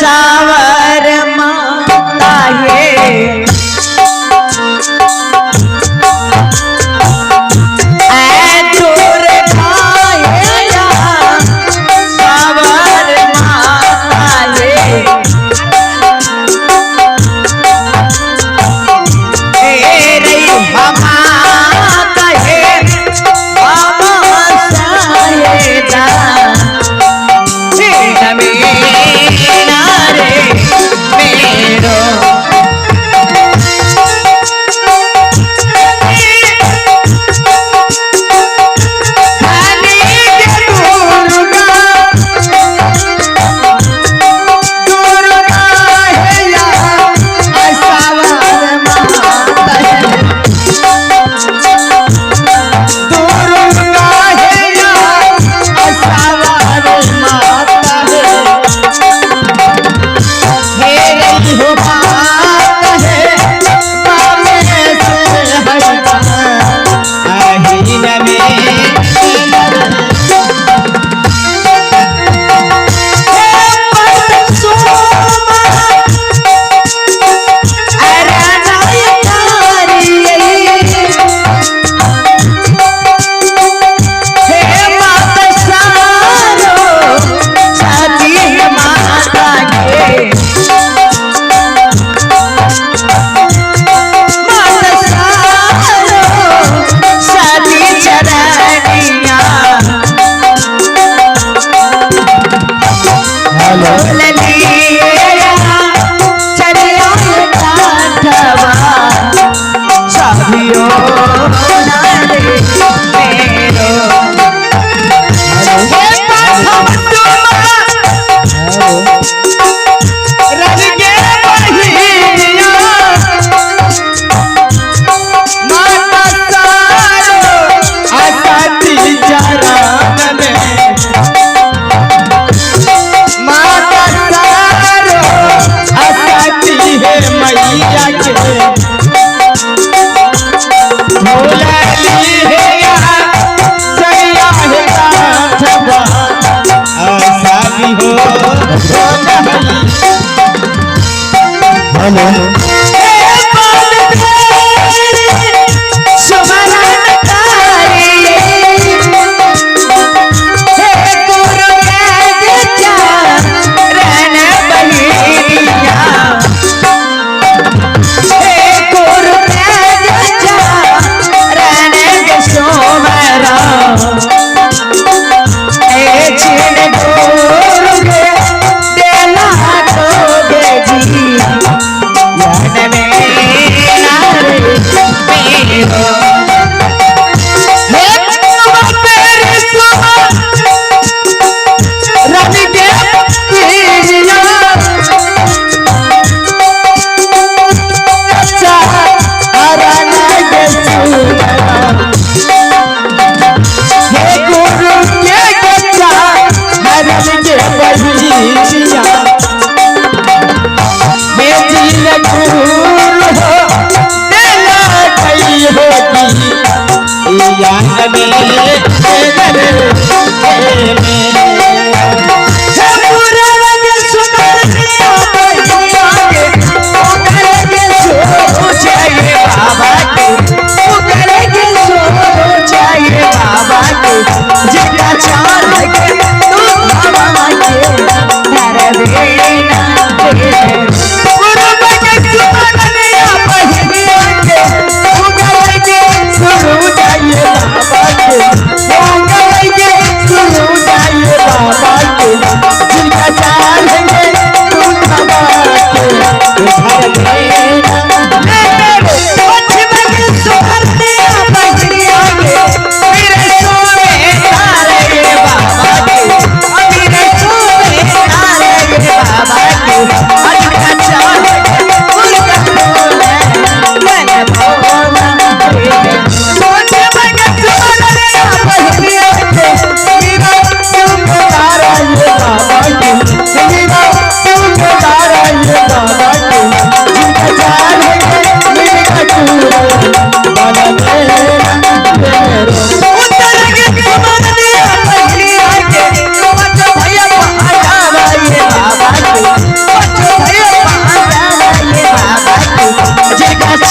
सावर माता है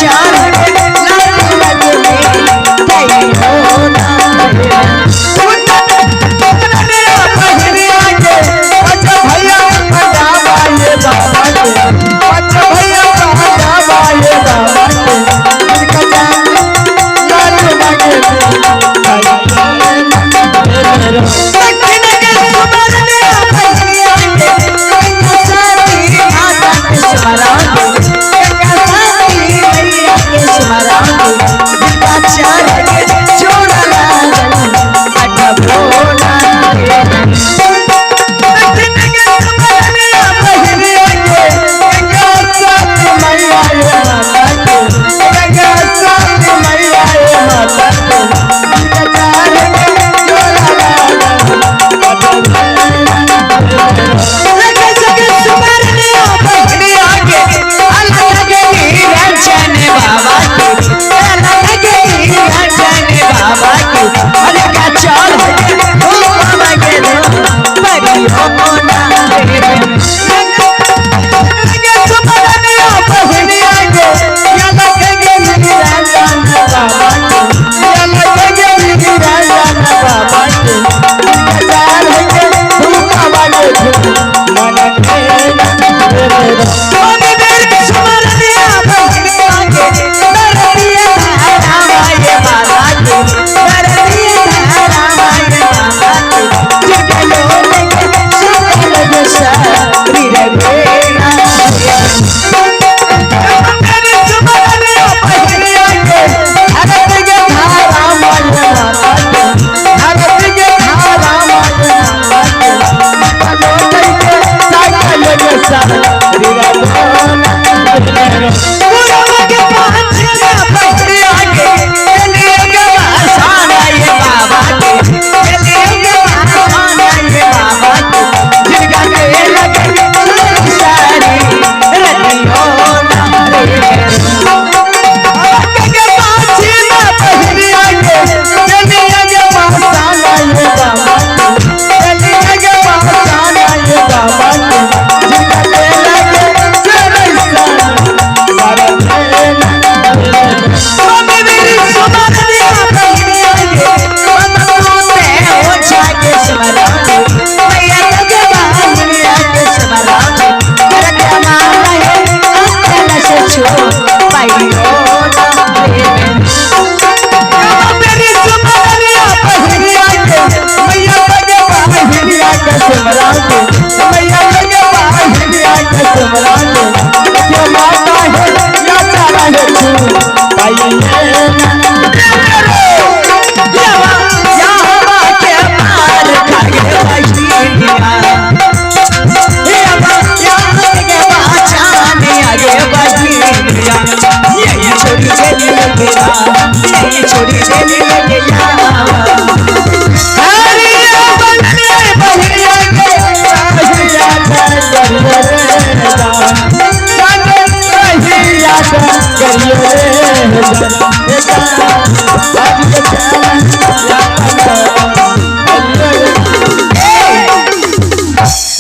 चार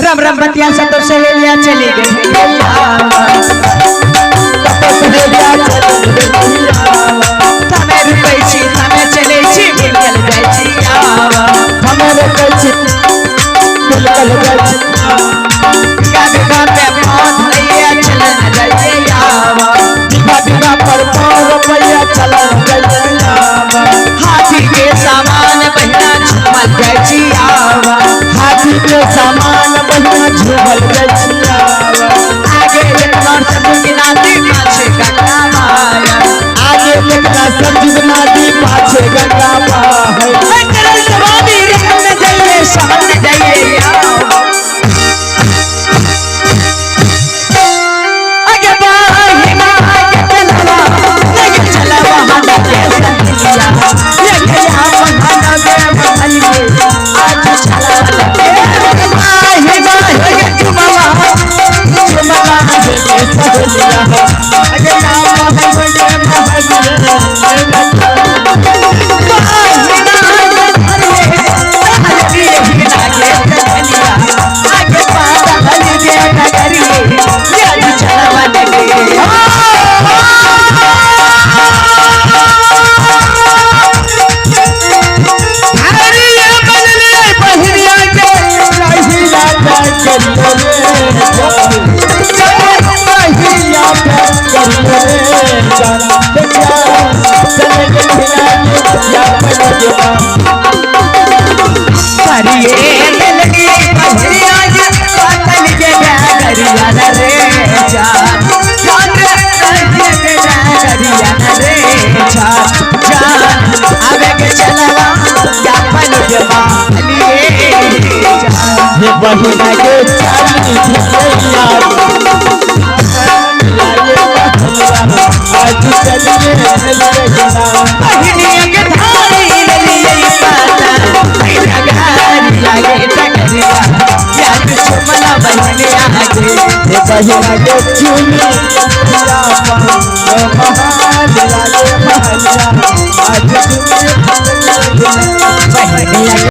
राम राम बतिया से तो सहेलिया चली गई थमे रुकै छी थमे चले छी बिलकल जाय छी आवा थमे रुकै छी बिलकल जाय छी बिगा पे पौध लइया चलन जाय आवा बिगा पर पौध पैया चलन जाय आवा हाथी के सामान बहिना झुमल जाय छी आवा हाथी के सामान बहिना झुमल जाय छी आवा आगे लेना सब नाती पाछे गंगा माया आगे लेना सब नाती पाछे गंगा माया करल जवानी रहन जाइए सामने जाइए आगे बाही आगे चलवा लगे चलवा हम के संगिया ये गया बहाना में बहलिए आज चला लगे बाही बाही चुमावा चुमावा के सहेलिया आगे नाम है आगे बहिना के चाली भैया आज चलिए बहिनिया के धारी लिए पाता लागे टकरिया याद चुमला बहिनिया के बहिना के चुनी महान लागे महलिया आज